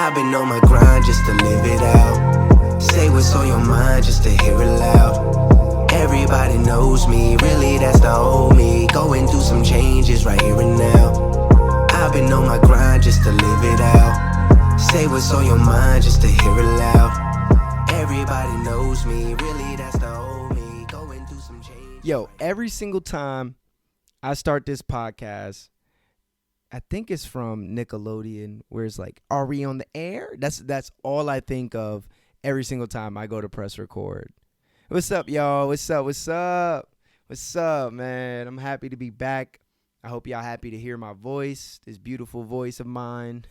I've been on my grind just to live it out. Say what's on your mind just to hear it loud. Everybody knows me, really that's the old me. Going through some changes right here and now. I've been on my grind just to live it out. Say what's on your mind just to hear it loud. Everybody knows me, really that's the old me. Going through some changes. Yo, every single time I start this podcast, I think it's from Nickelodeon, where it's like, "Are we on the air?" That's all I think of every single time I go to press record. What's up, y'all? What's up, man? I'm happy to be back. I hope y'all happy to hear my voice, this beautiful voice of mine.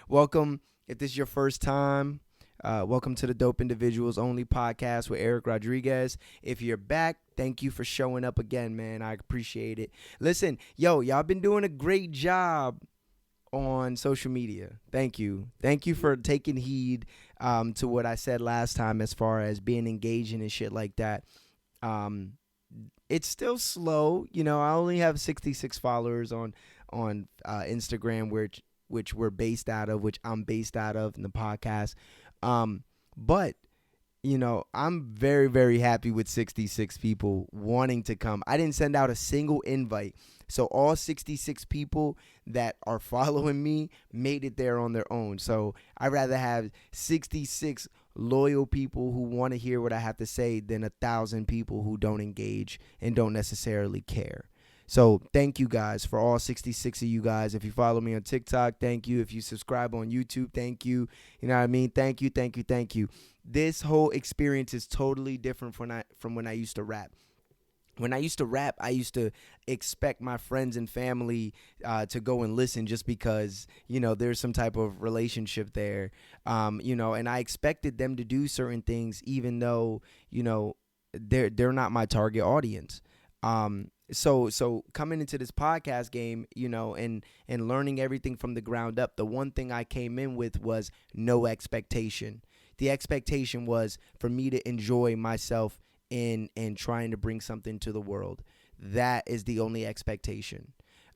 Welcome. If this is your first time, welcome to the Dope Individuals Only podcast with Erik Rodriguez. If you're back, thank you for showing up again, man. I appreciate it. Listen, y'all been doing a great job on social media. Thank you. Thank you for taking heed to what I said last time as far as being engaging and shit like that. It's still slow. You know, I only have 66 followers on Instagram, which we're based out of, which I'm based out of in the podcast. But you know, I'm very, very happy with 66 people wanting to come. I didn't send out a single invite. So all 66 people that are following me made it there on their own. So I'd rather have 66 loyal people who want to hear what I have to say than 1,000 people who don't engage and don't necessarily care. So thank you guys for all 66 of you guys. If you follow me on TikTok, thank you. If you subscribe on YouTube, thank you. You know what I mean? Thank you. This whole experience is totally different from when I used to rap. When I used to rap, I used to expect my friends and family to go and listen just because, you know, there's some type of relationship there, you know, and I expected them to do certain things even though, you know, they're not my target audience. So coming into this podcast game, you know, and learning everything from the ground up, the one thing I came in with was no expectation. The expectation was for me to enjoy myself in trying to bring something to the world. That is the only expectation.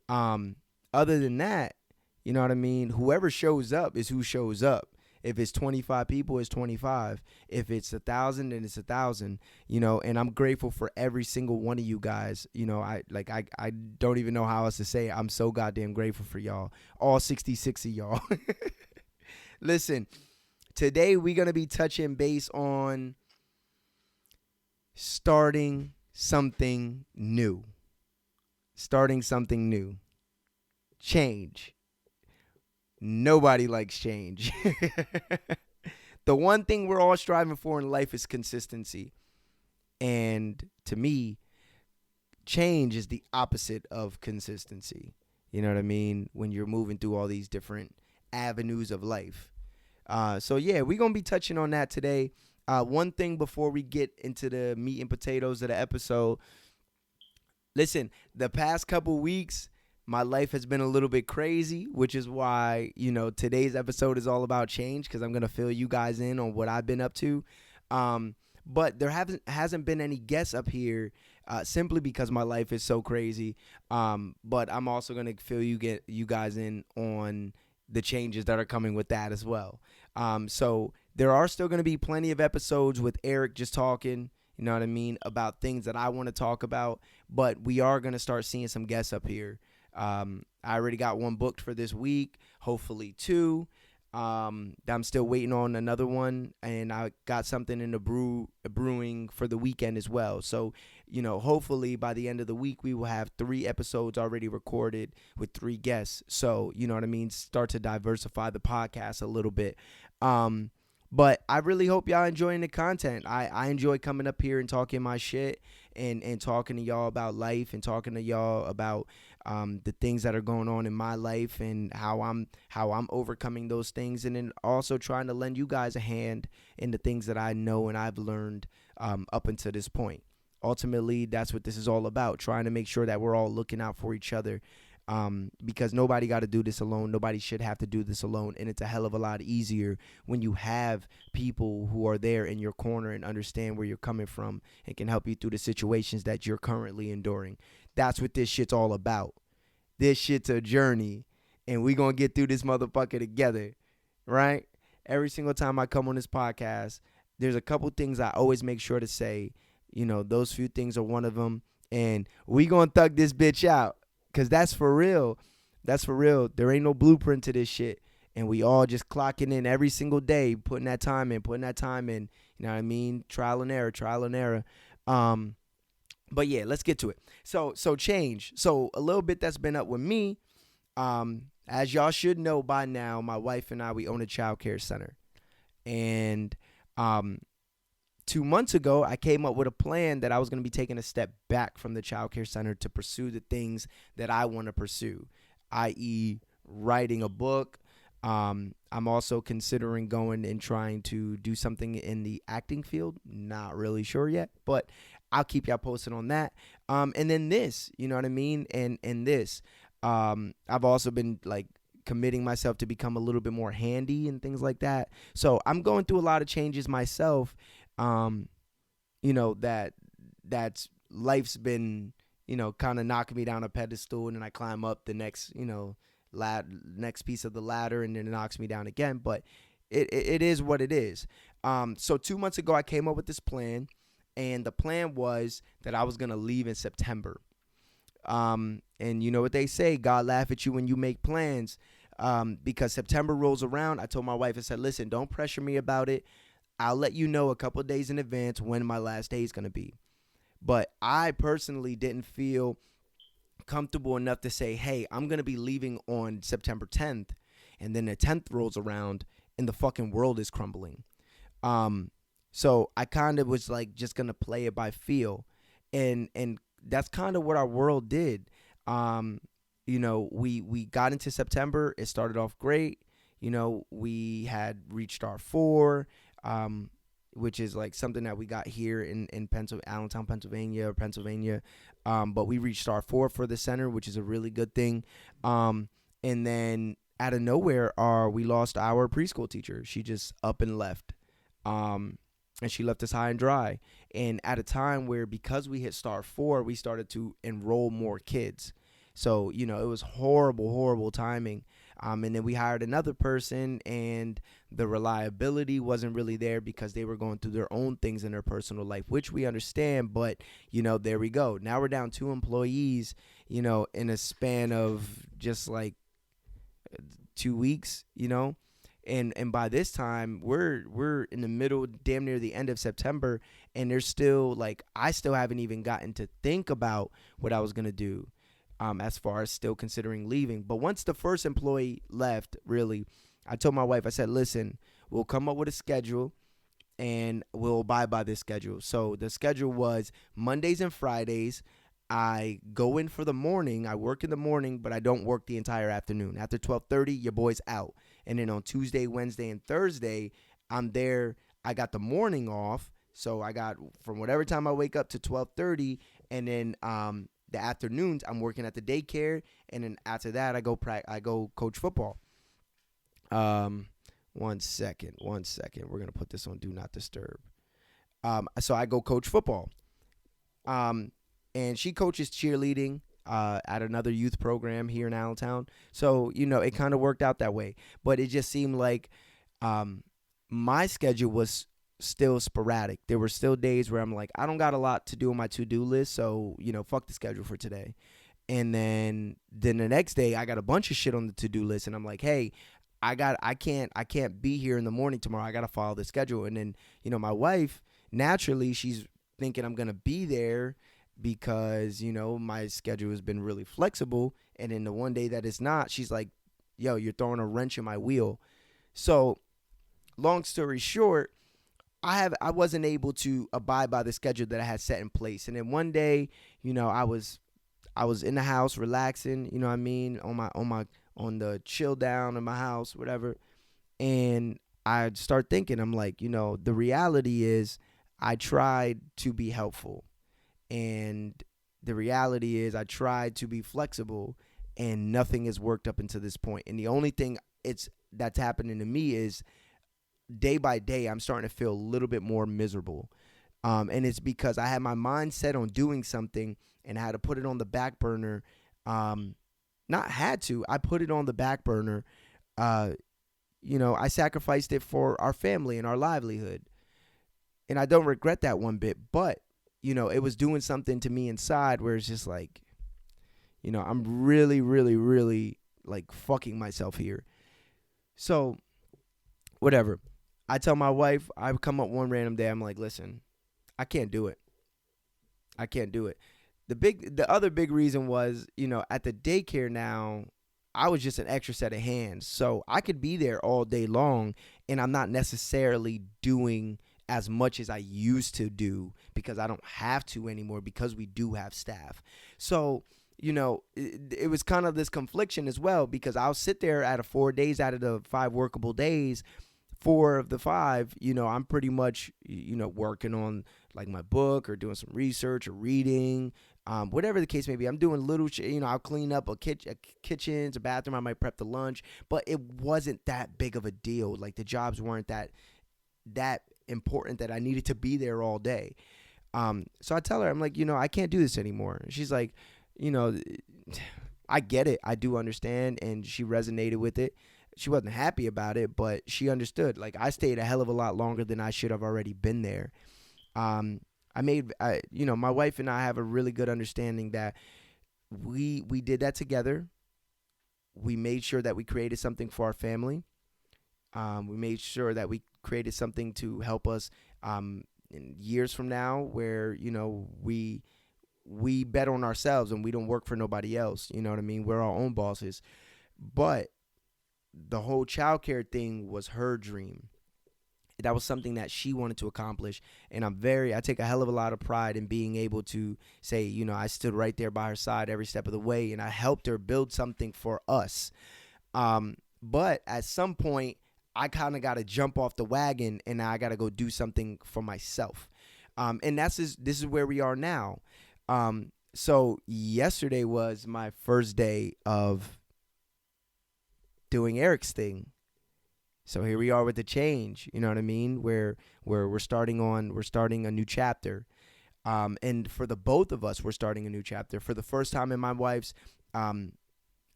Other than that, you know what I mean? Whoever shows up is who shows up. If it's 25 people, it's 25. If it's 1,000, then it's 1,000, you know, and I'm grateful for every single one of you guys. You know, I don't even know how else to say it. I'm so goddamn grateful for y'all. All 66 of y'all. Listen, today we're going to be touching base on starting something new. Change. Nobody likes change. The one thing we're all striving for in life is consistency. And to me, change is the opposite of consistency. You know what I mean? When you're moving through all these different avenues of life. So yeah, we're going to be touching on that today. One thing before we get into the meat and potatoes of the episode. Listen, the past couple weeks, my life has been a little bit crazy, which is why, you know, today's episode is all about change because I'm going to fill you guys in on what I've been up to. But there hasn't been any guests up here simply because my life is so crazy. But I'm also going to fill you guys in on the changes that are coming with that as well. So there are still going to be plenty of episodes with Erik just talking, you know what I mean, about things that I want to talk about. But we are going to start seeing some guests up here. I already got one booked for this week, hopefully two. I'm still waiting on another one, and I got something in the brewing for the weekend as well. So, you know, hopefully by the end of the week, we will have 3 episodes already recorded with 3 guests. So, you know what I mean? Start to diversify the podcast a little bit. But I really hope y'all enjoying the content. I enjoy coming up here and talking my shit and talking to y'all about life and talking to y'all about the things that are going on in my life and how I'm overcoming those things, and then also trying to lend you guys a hand in the things that I know and I've learned up until this point. Ultimately, that's what this is all about, trying to make sure that we're all looking out for each other. Because nobody got to do this alone. Nobody should have to do this alone. And it's a hell of a lot easier when you have people who are there in your corner and understand where you're coming from and can help you through the situations that you're currently enduring. That's what this shit's all about. This shit's a journey, and we going to get through this motherfucker together. right? Every single time I come on this podcast, there's a couple things I always make sure to say. Those few things are one of them. And we gonna thug this bitch out. Cause that's for real. That's for real. There ain't no blueprint to this shit. And we all just clocking in every single day, putting that time in, putting that time in. You know what I mean? Trial and error, trial and error. But yeah, let's get to it. So change. So a little bit that's been up with me. As y'all should know by now, my wife and I, we own a child care center. And 2 months ago, I came up with a plan that I was going to be taking a step back from the child care center to pursue the things that I want to pursue, i.e., writing a book. I'm also considering going and trying to do something in the acting field. Not really sure yet, but I'll keep y'all posted on that. And then this, you know what I mean? And this, I've also been like committing myself to become a little bit more handy and things like that. So I'm going through a lot of changes myself. That's life's been, kind of knocking me down a pedestal, and then I climb up the next, next piece of the ladder, and then it knocks me down again. But it is what it is. So 2 months ago, I came up with this plan, and the plan was that I was going to leave in September. And you know what they say, God laugh at you when you make plans. Because September rolls around, I told my wife, I said, listen, don't pressure me about it. I'll let you know a couple of days in advance when my last day is going to be. But I personally didn't feel comfortable enough to say, hey, I'm going to be leaving on September 10th. And then the 10th rolls around and the fucking world is crumbling. So I kind of was like just going to play it by feel. And that's kind of what our world did. We got into September. It started off great. We had reached our 4, which is like something that we got here in Allentown, Pennsylvania. But we reached our 4 for the center, which is a really good thing. And then out of nowhere, we lost our preschool teacher. She just up and left. And she left us high and dry. And at a time where, because we hit star 4, we started to enroll more kids. So, it was horrible timing. And then we hired another person, and the reliability wasn't really there because they were going through their own things in their personal life, which we understand. But, there we go. Now we're down 2 employees, in a span of just like 2 weeks, And by this time, we're in the middle, damn near the end of September, and there's still, like, I still haven't even gotten to think about what I was going to do. As far as still considering leaving. But once the first employee left, really, I told my wife, I said, listen, we'll come up with a schedule and we'll abide by this schedule. So the schedule was Mondays and Fridays. I go in for the morning. I work in the morning, but I don't work the entire afternoon. After 12:30, your boy's out. And then on Tuesday, Wednesday, and Thursday, I'm there. I got the morning off. So I got from whatever time I wake up to 12:30, and then the afternoons, I'm working at the daycare, and then after that, I go coach football. 1 second. We're gonna put this on Do Not Disturb. So I go coach football. And she coaches cheerleading at another youth program here in Allentown. So it kind of worked out that way. But it just seemed like my schedule was still sporadic. There were still days where I'm like, I don't got a lot to do on my to-do list, so fuck the schedule for today. And then the next day I got a bunch of shit on the to-do list, and I'm like, hey, I can't be here in the morning tomorrow. I gotta follow the schedule. And then my wife, naturally, she's thinking I'm gonna be there because my schedule has been really flexible. And then the one day that it's not, she's like, yo, you're throwing a wrench in my wheel. So long story short, I wasn't able to abide by the schedule that I had set in place. And then one day, I was in the house relaxing, what I mean, on the chill down in my house, whatever. And I start thinking, I'm like, the reality is I tried to be helpful. And the reality is I tried to be flexible, and nothing has worked up until this point. And the only thing that's happening to me is day by day, I'm starting to feel a little bit more miserable. And it's because I had my mind set on doing something, and I had to put it on the back burner. I put it on the back burner I sacrificed it for our family and our livelihood. And I don't regret that one bit, but, it was doing something to me inside where it's just like, I'm really, really, really like fucking myself here. So, whatever. I tell my wife, I come up one random day, I'm like, listen, I can't do it. I can't do it. The other big reason was, at the daycare now, I was just an extra set of hands. So I could be there all day long and I'm not necessarily doing as much as I used to do because I don't have to anymore because we do have staff. So, it was kind of this confliction as well because I'll sit there out of 4 days out of the 5 workable days. 4 of the 5, I'm pretty much, working on like my book or doing some research or reading, whatever the case may be. I'm doing little, I'll clean up a kitchen, a bathroom. I might prep the lunch, but it wasn't that big of a deal. Like the jobs weren't that important that I needed to be there all day. So I tell her, I'm like, I can't do this anymore. And she's like, you know, I get it. I do understand. And she resonated with it. She wasn't happy about it, but she understood. Like I stayed a hell of a lot longer than I should have already been there. My wife and I have a really good understanding that we did that together. We made sure that we created something for our family. We made sure that we created something to help us in years from now, where we bet on ourselves and we don't work for nobody else. You know what I mean? We're our own bosses. But the whole childcare thing was her dream. That was something that she wanted to accomplish. And I take a hell of a lot of pride in being able to say, I stood right there by her side every step of the way and I helped her build something for us. But at some point, I kind of got to jump off the wagon and I got to go do something for myself. And this is where we are now. So yesterday was my first day of doing Erik's thing. So here we are with the change, you know what I mean? Where we're starting a new chapter. And for the both of us, we're starting a new chapter. For the first time in my wife's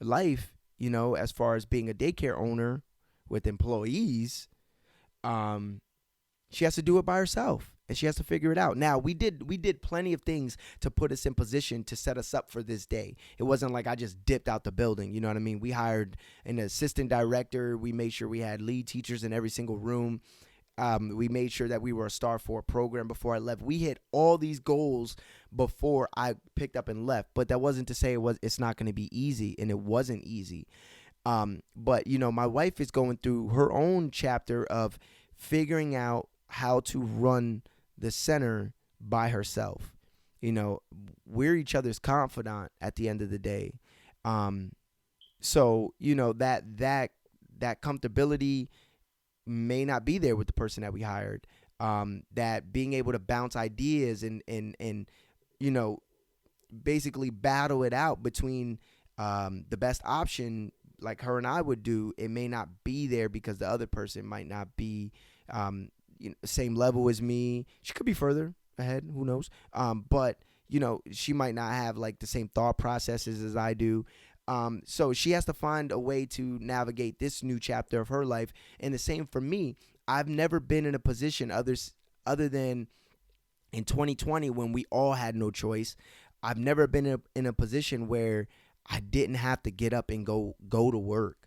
life, as far as being a daycare owner with employees, she has to do it by herself. And she has to figure it out. Now, we did plenty of things to put us in position to set us up for this day. It wasn't like I just dipped out the building. You know what I mean? We hired an assistant director. We made sure we had lead teachers in every single room. We made sure that we were a star for a program before I left. We hit all these goals before I picked up and left. But that wasn't to say it's not going to be easy, and it wasn't easy. But my wife is going through her own chapter of figuring out how to run the center by herself. We're each other's confidant at the end of the day. So that comfortability may not be there with the person that we hired. That being able to bounce ideas and basically battle it out between the best option like her and I would do, it may not be there because the other person might not be same level as me. She could be further ahead, who knows? But she might not have like the same thought processes as I do. So she has to find a way to navigate this new chapter of her life. And the same for me. I've never been in a position other than in 2020 when we all had no choice. I've never been in a position where I didn't have to get up and go to work.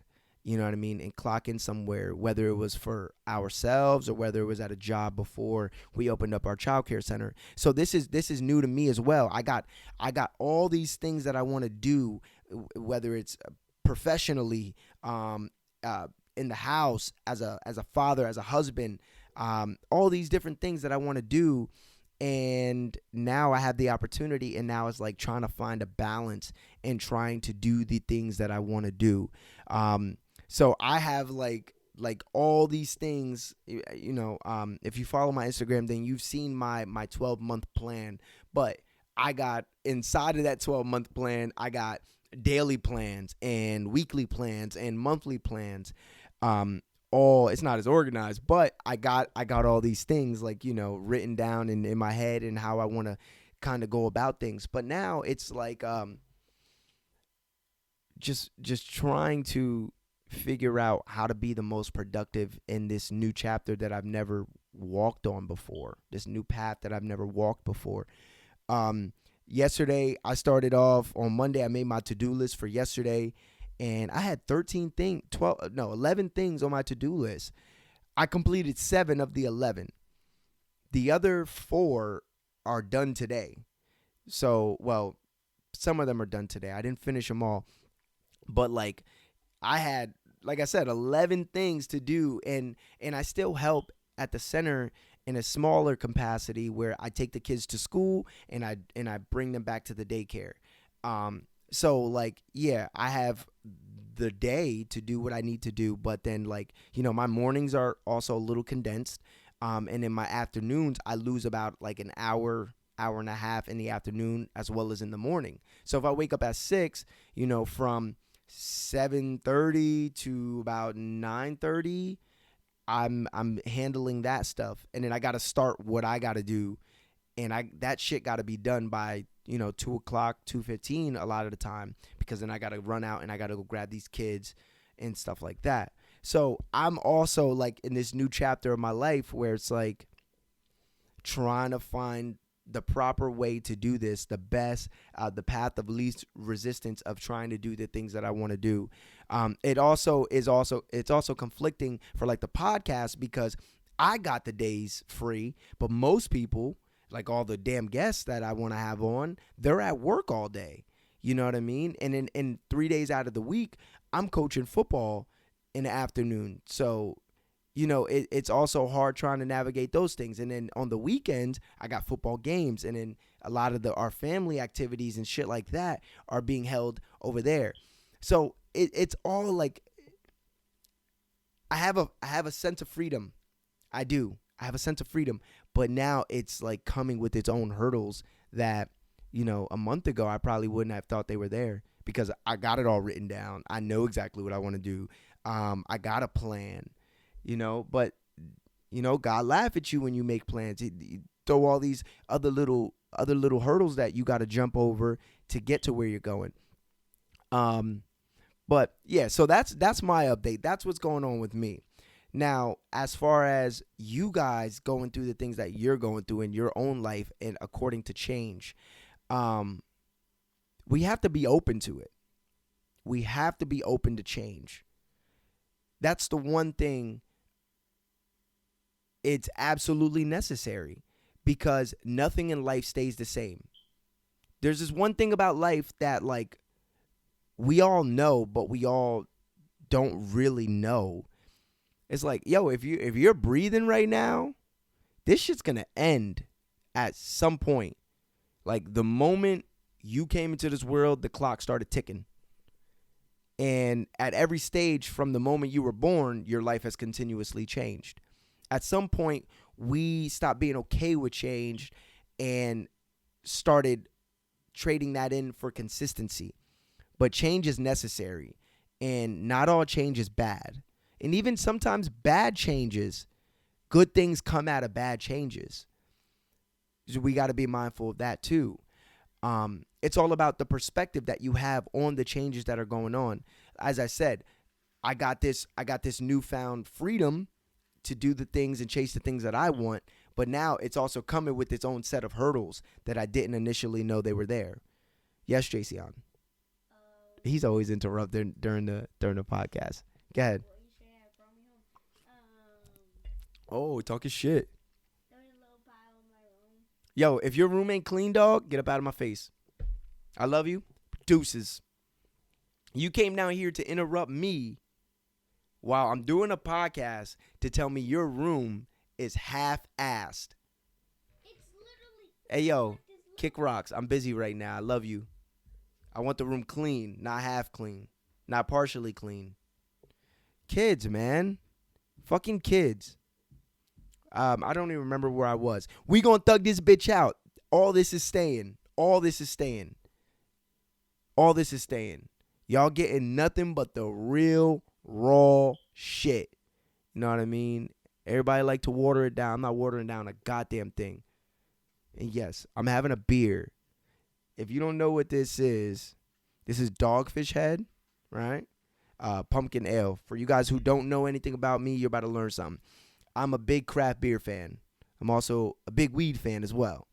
You know what I mean? And clock in somewhere, whether it was for ourselves or whether it was at a job before we opened up our childcare center. So this is new to me as well. I got all these things that I want to do, whether it's professionally, in the house, as a father, as a husband, all these different things that I want to do. And now I have the opportunity, and now it's like trying to find a balance and trying to do the things that I want to do. So I have like all these things, if you follow my Instagram, then you've seen my 12-month plan. But I got inside of that 12-month plan, I got daily plans and weekly plans and monthly plans. It's not as organized, but I got all these things like, written down in my head and how I want to kind of go about things. But now it's like, just trying to figure out how to be the most productive in this new chapter that I've never walked on before, this new path that I've never walked before. Um, Yesterday, I started off on Monday. I made my to-do list for yesterday, and I had 13 things, 12, no, 11 things on my to-do list. I completed 7 of the 11. The other 4 are done today. So, well, some of them are done today. I didn't finish them all, but like I had, like I said, 11 things to do, and I still help at the center in a smaller capacity where I take the kids to school and I bring them back to the daycare. So like, yeah, I have the day to do what I need to do, but then like, my mornings are also a little condensed. And in my afternoons, I lose about like an hour and a half in the afternoon as well as in the morning. So if I wake up at 6, from 7:30 to about 9:30, I'm handling that stuff, and then I got to start what I got to do, and that shit got to be done by 2:00, 2:15 a lot of the time, because then I got to run out and I got to go grab these kids and stuff like that. So I'm also like in this new chapter of my life where it's like trying to find the proper way to do this, the best, the path of least resistance of trying to do the things that I want to do. It's also conflicting for like the podcast, because I got the days free, but most people, like all the damn guests that I want to have on, they're at work all day. You know what I mean? And in 3 days out of the week, I'm coaching football in the afternoon. So it's also hard trying to navigate those things. And then on the weekends, I got football games, and then a lot of our family activities and shit like that are being held over there. So it's all like I have a sense of freedom. I do. I have a sense of freedom, but now it's like coming with its own hurdles that a month ago I probably wouldn't have thought they were there, because I got it all written down. I know exactly what I want to do. I got a plan. But God laugh at you when you make plans. He throw all these other little hurdles that you got to jump over to get to where you're going. But yeah, so that's my update. That's what's going on with me. Now, as far as you guys going through the things that you're going through in your own life and according to change, we have to be open to it. We have to be open to change. That's the one thing. It's absolutely necessary, because nothing in life stays the same. There's this one thing about life that like we all know, but we all don't really know. It's like, yo, if you're breathing right now, this shit's gonna end at some point. Like the moment you came into this world, the clock started ticking. And at every stage from the moment you were born, your life has continuously changed. At some point, we stopped being okay with change and started trading that in for consistency. But change is necessary, and not all change is bad. And even sometimes bad changes, good things come out of bad changes. So we got to be mindful of that too. It's all about the perspective that you have on the changes that are going on. As I said, I got this newfound freedom to do the things and chase the things that I want, but now it's also coming with its own set of hurdles that I didn't initially know they were there. Yes, Jason. He's always interrupting during the podcast. Go ahead. Oh, talking shit. Yo, if your room ain't clean, dog, get up out of my face. I love you. Deuces. You came down here to interrupt me while I'm doing a podcast to tell me your room is half-assed. Hey, yo, kick rocks. I'm busy right now. I love you. I want the room clean, not half clean, not partially clean. Kids, man. Fucking kids. I don't even remember where I was. We gonna thug this bitch out. All this is staying. All this is staying. All this is staying. Y'all getting nothing but the real raw shit. You know what I mean? Everybody like to water it down. I'm not watering down a goddamn thing. And yes, I'm having a beer. If you don't know what this is Dogfish Head, right? pumpkin ale. For you guys who don't know anything about me, you're about to learn something. I'm a big craft beer fan. I'm also a big weed fan as well.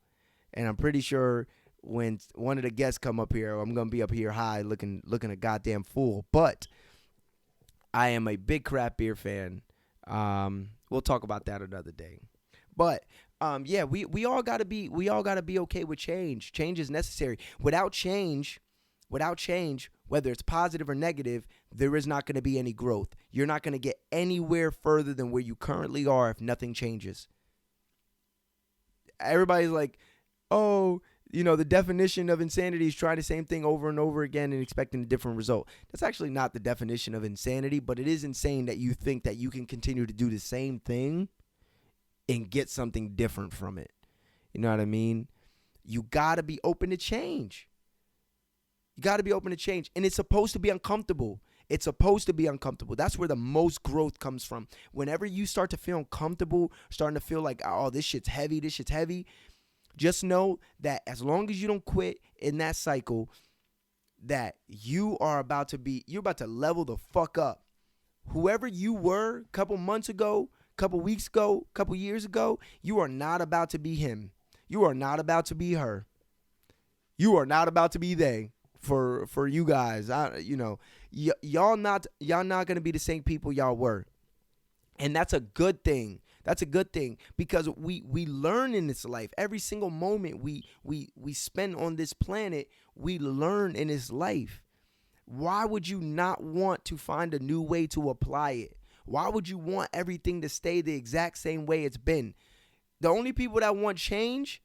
And I'm pretty sure when one of the guests come up here, I'm gonna be up here high looking a goddamn fool. But I am a big craft beer fan. We'll talk about that another day. But yeah, we all gotta be okay with change. Change is necessary. Without change, whether it's positive or negative, there is not going to be any growth. You're not going to get anywhere further than where you currently are if nothing changes. Everybody's like, oh, the definition of insanity is trying the same thing over and over again and expecting a different result. That's actually not the definition of insanity, but it is insane that you think that you can continue to do the same thing and get something different from it. You know what I mean? You got to be open to change. You got to be open to change. And it's supposed to be uncomfortable. It's supposed to be uncomfortable. That's where the most growth comes from. Whenever you start to feel uncomfortable, starting to feel like, oh, this shit's heavy, just know that as long as you don't quit in that cycle, that you're about to level the fuck up. Whoever you were a couple months ago, couple weeks ago, couple years ago, you are not about to be him. You are not about to be her. You are not about to be they. For you guys, y'all not gonna be the same people y'all were, and that's a good thing. That's a good thing because we learn in this life. Every single moment we spend on this planet, we learn in this life. Why would you not want to find a new way to apply it? Why would you want everything to stay the exact same way it's been? The only people that want change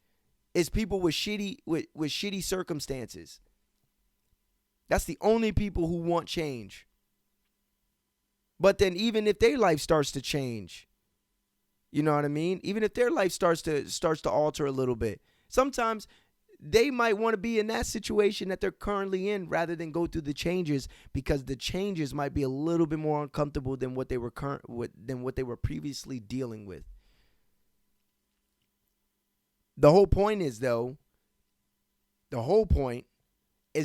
is people with shitty circumstances. That's the only people who want change. But then even if their life starts to change, you know what I mean? Even if their life starts to alter a little bit, sometimes they might want to be in that situation that they're currently in rather than go through the changes, because the changes might be a little bit more uncomfortable than what they were previously dealing with. The whole point is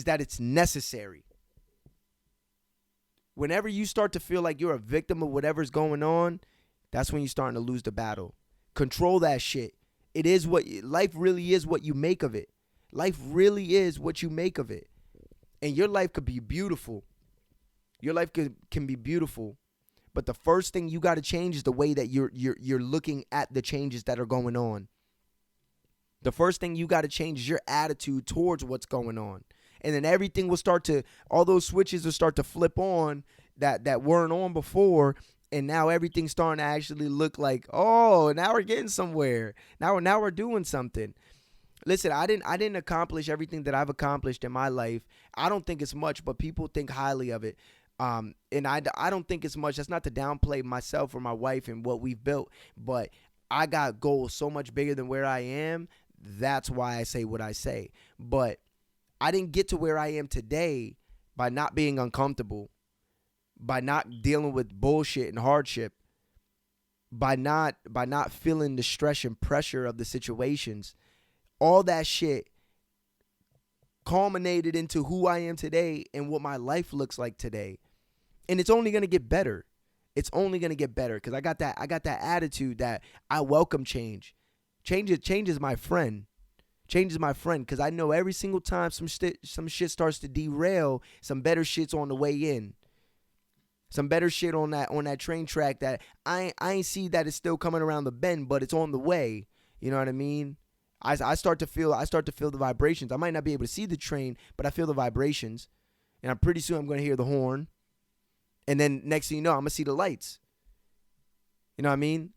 that it's necessary. Whenever you start to feel like you're a victim of whatever's going on, that's when you're starting to lose the battle. Control that shit. Life really is what you make of it. Life really is what you make of it. And your life could be beautiful. Your life can be beautiful. But the first thing you got to change is the way that you're looking at the changes that are going on. The first thing you got to change is your attitude towards what's going on. And then everything will all those switches will start to flip on that weren't on before. And now everything's starting to actually look like, oh, now we're getting somewhere. Now we're doing something. Listen, I didn't accomplish everything that I've accomplished in my life. I don't think it's much, but people think highly of it. And I don't think it's much. That's not to downplay myself or my wife and what we've built. But I got goals so much bigger than where I am. That's why I say what I say. But I didn't get to where I am today by not being uncomfortable, by not dealing with bullshit and hardship, by not feeling the stress and pressure of the situations. All that shit culminated into who I am today and what my life looks like today. And it's only going to get better. It's only going to get better because I got that attitude that I welcome change. Change is my friend. Change is my friend because I know every single time some shit starts to derail, some better shit's on the way in. Some better shit on that train track that I ain't see that it's still coming around the bend, but it's on the way. You know what I mean? I start to feel the vibrations. I might not be able to see the train, but I feel the vibrations. And I'm pretty soon I'm going to hear the horn. And then next thing you know, I'm going to see the lights. You know what I mean?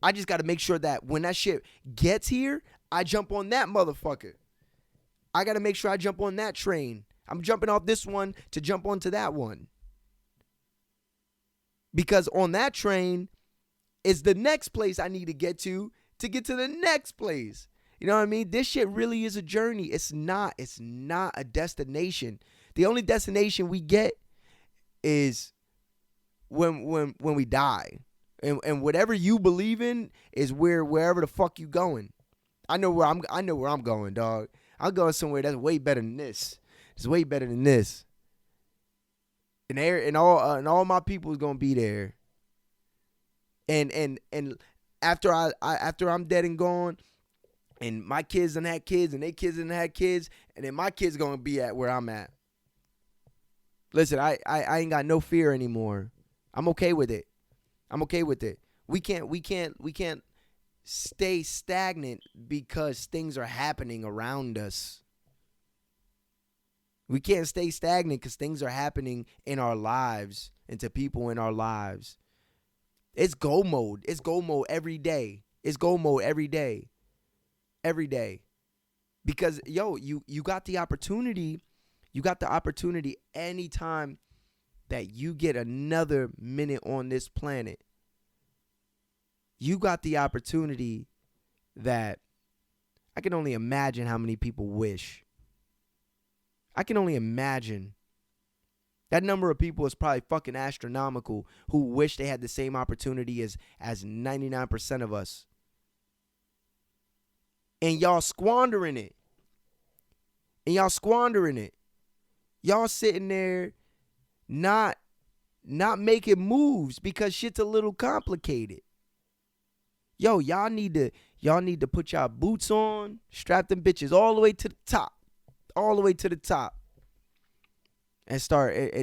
I just got to make sure that when that shit gets here, I jump on that motherfucker. I got to make sure I jump on that train. I'm jumping off this one to jump onto that one. Because on that train is the next place I need to get to get to the next place. You know what I mean? This shit really is a journey. It's not a destination. The only destination we get is when we die. And whatever you believe in is wherever the fuck you going. I know where I'm going, dog. I'm going somewhere that's way better than this. It's way better than this. And all my people is gonna be there. And after I'm dead and gone, and my kids done had kids, and they kids done had kids, and then my kids gonna be at where I'm at. Listen, I ain't got no fear anymore. I'm okay with it. I'm okay with it. We can't stay stagnant because things are happening around us. We can't stay stagnant because things are happening in our lives and to people in our lives. It's go mode. It's go mode every day. It's go mode every day. Every day. Because you got the opportunity. You got the opportunity anytime that you get another minute on this planet. You got the opportunity that I can only imagine how many people wish. I can only imagine. That number of people is probably fucking astronomical who wish they had the same opportunity as 99% of us. And y'all squandering it. Y'all sitting there not making moves because shit's a little complicated. Y'all need to put y'all boots on, strap them bitches all the way to the top. All the way to the top. And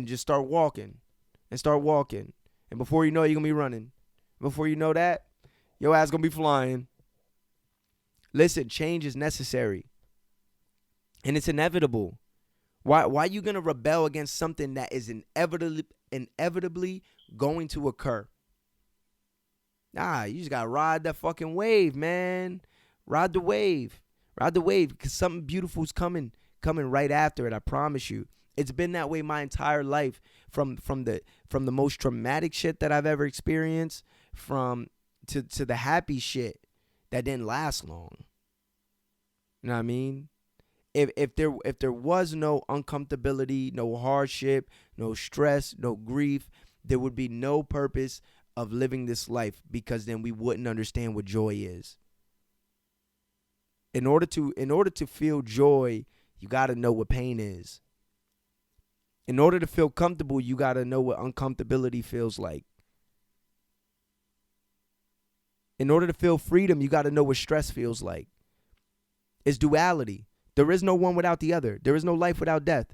just start walking. And before you know it, you're gonna be running. Before you know that, your ass gonna be flying. Listen, change is necessary. And it's inevitable. Why you gonna rebel against something that is inevitably going to occur? Nah, you just gotta ride that fucking wave, man. Ride the wave. Because something beautiful's coming right after it. I promise you. It's been that way my entire life, from the most traumatic shit that I've ever experienced, to the happy shit that didn't last long. You know what I mean? If there was no uncomfortability, no hardship, no stress, no grief, there would be no purpose of living this life, because then we wouldn't understand what joy is. In order to feel joy, you got to know what pain is. In order to feel comfortable, you got to know what uncomfortability feels like. In order to feel freedom, you got to know what stress feels like. It's duality. There is no one without the other. There is no life without death.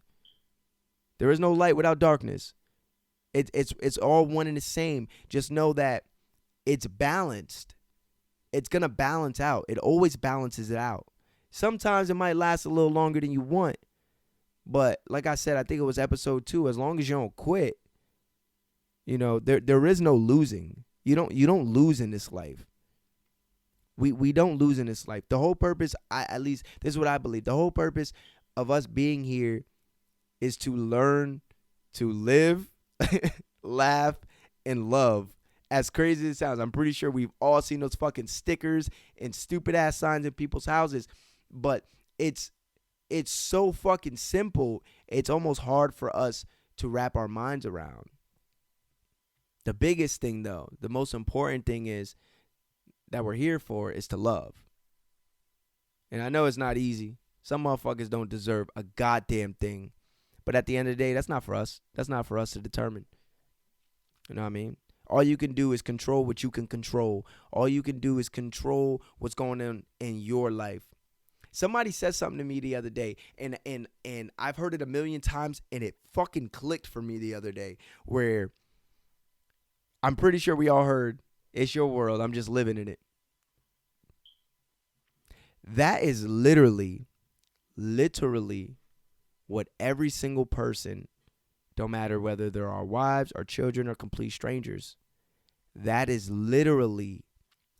There is no light without darkness. It's all one and the same. Just know that it's balanced. It's going to balance out. It always balances it out. Sometimes it might last a little longer than you want. But like I said, I think it was episode 2, as long as you don't quit, there is no losing. You don't lose in this life. We don't lose in this life. The whole purpose, at least this is what I believe, the whole purpose of us being here is to learn to live, laugh, and love. As crazy as it sounds, I'm pretty sure we've all seen those fucking stickers and stupid ass signs in people's houses, but it's so fucking simple. It's almost hard for us to wrap our minds around. The biggest thing, though, the most important thing is that we're here for is to love. And I know it's not easy. Some motherfuckers don't deserve a goddamn thing. But at the end of the day, that's not for us. That's not for us to determine. You know what I mean? All you can do is control what you can control. All you can do is control what's going on in your life. Somebody said something to me the other day, and I've heard it a million times, and it fucking clicked for me the other day, where I'm pretty sure we all heard, "It's your world, I'm just living in it." That is literally what every single person, don't matter whether they're our wives, our children, or complete strangers, that is literally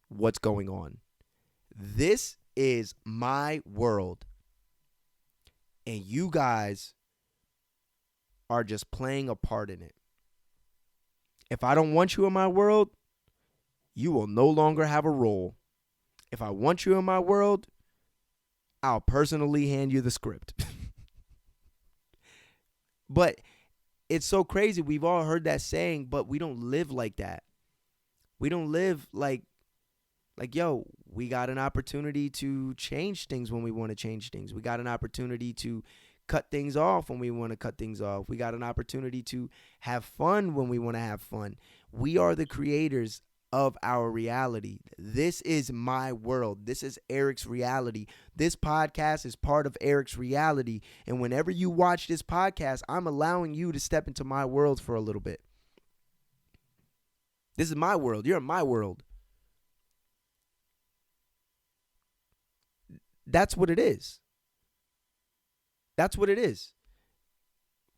what's going on. This is my world, and you guys are just playing a part in it. If I don't want you in my world, you will no longer have a role. If I want you in my world, I'll personally hand you the script. But it's so crazy. We've all heard that saying, but we don't live like that. We don't live like, we got an opportunity to change things when we want to change things. We got an opportunity to cut things off when we want to cut things off. We got an opportunity to have fun when we want to have fun. We are the creators of our reality. This is my world. This is Erik's reality. This podcast is part of Erik's reality. And whenever you watch this podcast, I'm allowing you to step into my world for a little bit. This is my world. You're in my world. That's what it is. That's what it is.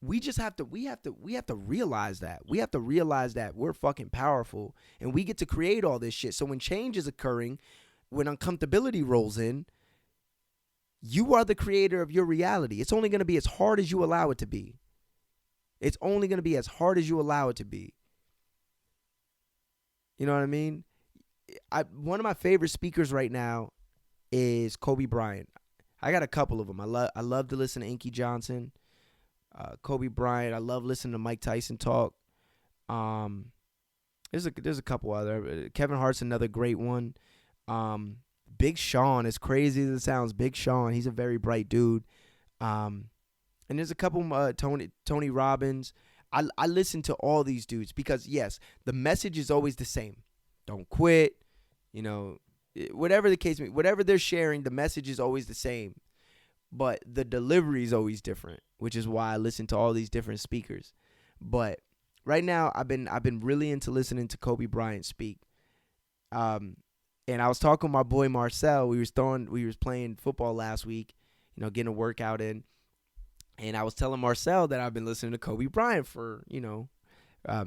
We just have to realize that. We have to realize that we're fucking powerful and we get to create all this shit. So when change is occurring, when uncomfortability rolls in, you are the creator of your reality. It's only going to be as hard as you allow it to be. It's only going to be as hard as you allow it to be. You know what I mean? One of my favorite speakers right now is Kobe Bryant. I got a couple of them. I love to listen to Inky Johnson, Kobe Bryant. I love listening to Mike Tyson talk. There's a couple other. Kevin Hart's another great one. Big Sean, as crazy as it sounds, Big Sean. He's a very bright dude. And there's a couple. Tony Robbins. I listen to all these dudes because yes, the message is always the same. Don't quit. You know. Whatever the case may be, whatever they're sharing, the message is always the same, but the delivery is always different, which is why I listen to all these different speakers. But right now, I've been really into listening to Kobe Bryant speak. And I was talking with my boy Marcel. We was playing football last week, you know, getting a workout in, and I was telling Marcel that I've been listening to Kobe Bryant for, you know.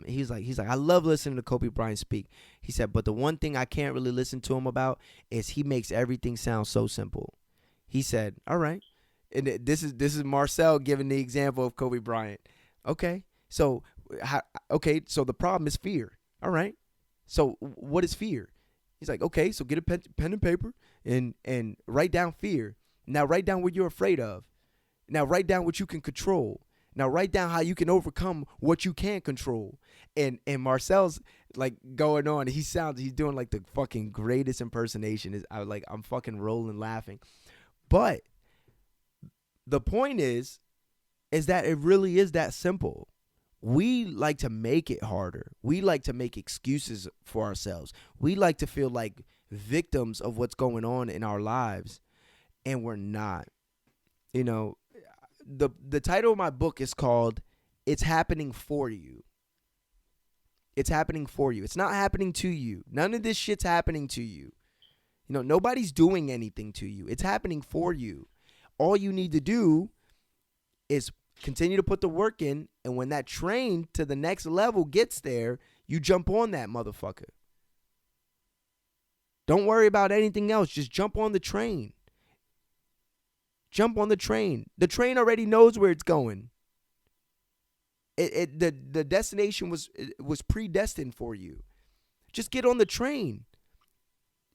He's like, I love listening to Kobe Bryant speak. He said, but the one thing I can't really listen to him about is he makes everything sound so simple. He said, all right. And this is Marcel giving the example of Kobe Bryant. Okay. So the problem is fear. All right. So what is fear? He's like, okay, so get a pen and paper and write down fear. Now write down what you're afraid of. Now write down what you can control. Now write down how you can overcome what you can't control. And Marcel's like going on. He's doing like the fucking greatest impersonation. I'm fucking rolling laughing. But the point is that it really is that simple. We like to make it harder. We like to make excuses for ourselves. We like to feel like victims of what's going on in our lives. And we're not. You know, the title of my book is called It's Happening For You. It's happening for you. It's not happening to you. None of this shit's happening to you. You know, nobody's doing anything to you. It's happening for you. All you need to do is continue to put the work in, and when that train to the next level gets there, you jump on that motherfucker. Don't worry about anything else. Just jump on the train. Jump on the train. The train already knows where it's going. The destination was predestined for you. Just get on the train.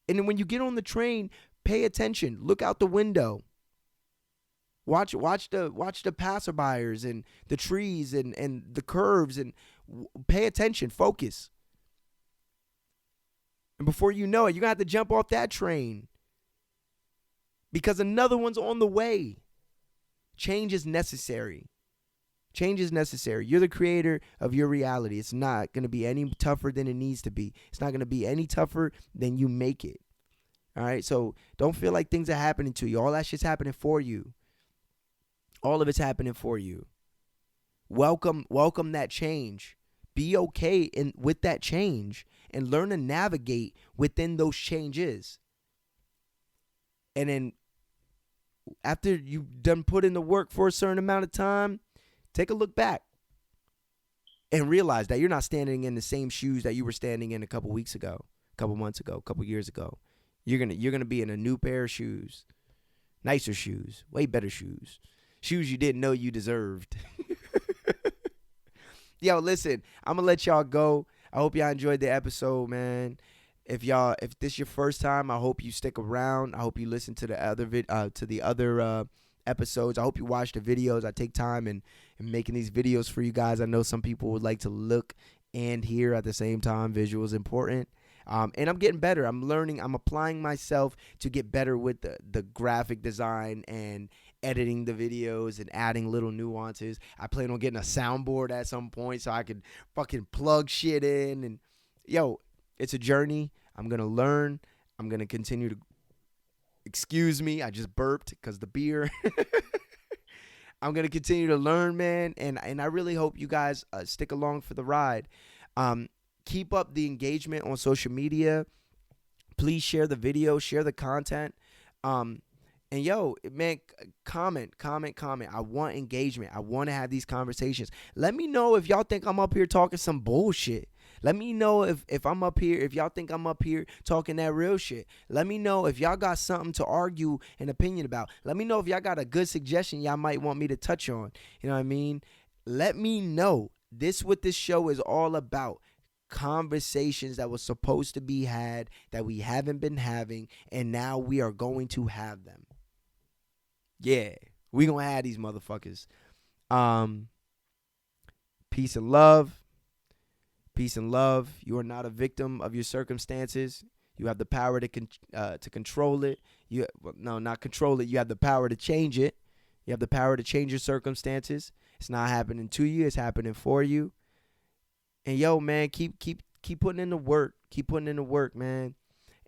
And then when you get on the train, pay attention. Look out the window. Watch the passerbyers and the trees and the curves and pay attention. Focus. And before you know it, you're going to have to jump off that train. Because another one's on the way. Change is necessary. Change is necessary. You're the creator of your reality. It's not going to be any tougher than it needs to be. It's not going to be any tougher than you make it. All right? So don't feel like things are happening to you. All that shit's happening for you. All of it's happening for you. Welcome that change. Be okay with that change and learn to navigate within those changes. And then after you've done put in the work for a certain amount of time, take a look back and realize that you're not standing in the same shoes that you were standing in a couple weeks ago, a couple months ago, a couple years ago. You're gonna be in a new pair of shoes, nicer shoes, way better shoes, shoes you didn't know you deserved. Yo, listen, I'm gonna let y'all go. I hope y'all enjoyed the episode, man. If this is your first time, I hope you stick around. I hope you listen to the other episodes. I hope you watch the videos. I take time in making these videos for you guys. I know some people would like to look and hear at the same time. Visual is important. And I'm getting better. I'm learning. I'm applying myself to get better with the graphic design and editing the videos and adding little nuances. I plan on getting a soundboard at some point so I could fucking plug shit in. And yo, it's a journey. I'm going to learn. I'm going to continue to, excuse me, I just burped because the beer. I'm going to continue to learn, man. And I really hope you guys stick along for the ride. Keep up the engagement on social media. Please share the video, share the content. And yo, man, comment. I want engagement. I want to have these conversations. Let me know if y'all think I'm up here talking some bullshit. Let me know if I'm up here, if y'all think I'm up here talking that real shit. Let me know if y'all got something to argue an opinion about. Let me know if y'all got a good suggestion y'all might want me to touch on. You know what I mean? Let me know. This what this show is all about. Conversations that was supposed to be had that we haven't been having, and now we are going to have them. Yeah, we gonna have these motherfuckers. Peace and love. Peace and love. You are not a victim of your circumstances. You have the power to control it. Not control it. You have the power to change it. You have the power to change your circumstances. It's not happening to you. It's happening for you. And yo, man, keep putting in the work. Keep putting in the work, man.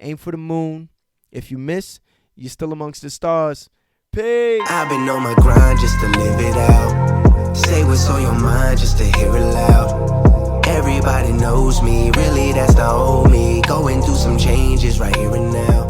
Aim for the moon. If you miss, you're still amongst the stars. Peace. I've been on my grind just to live it out. Say what's on your mind just to hear it loud. Everybody knows me, really that's the old me. Going through some changes right here and now.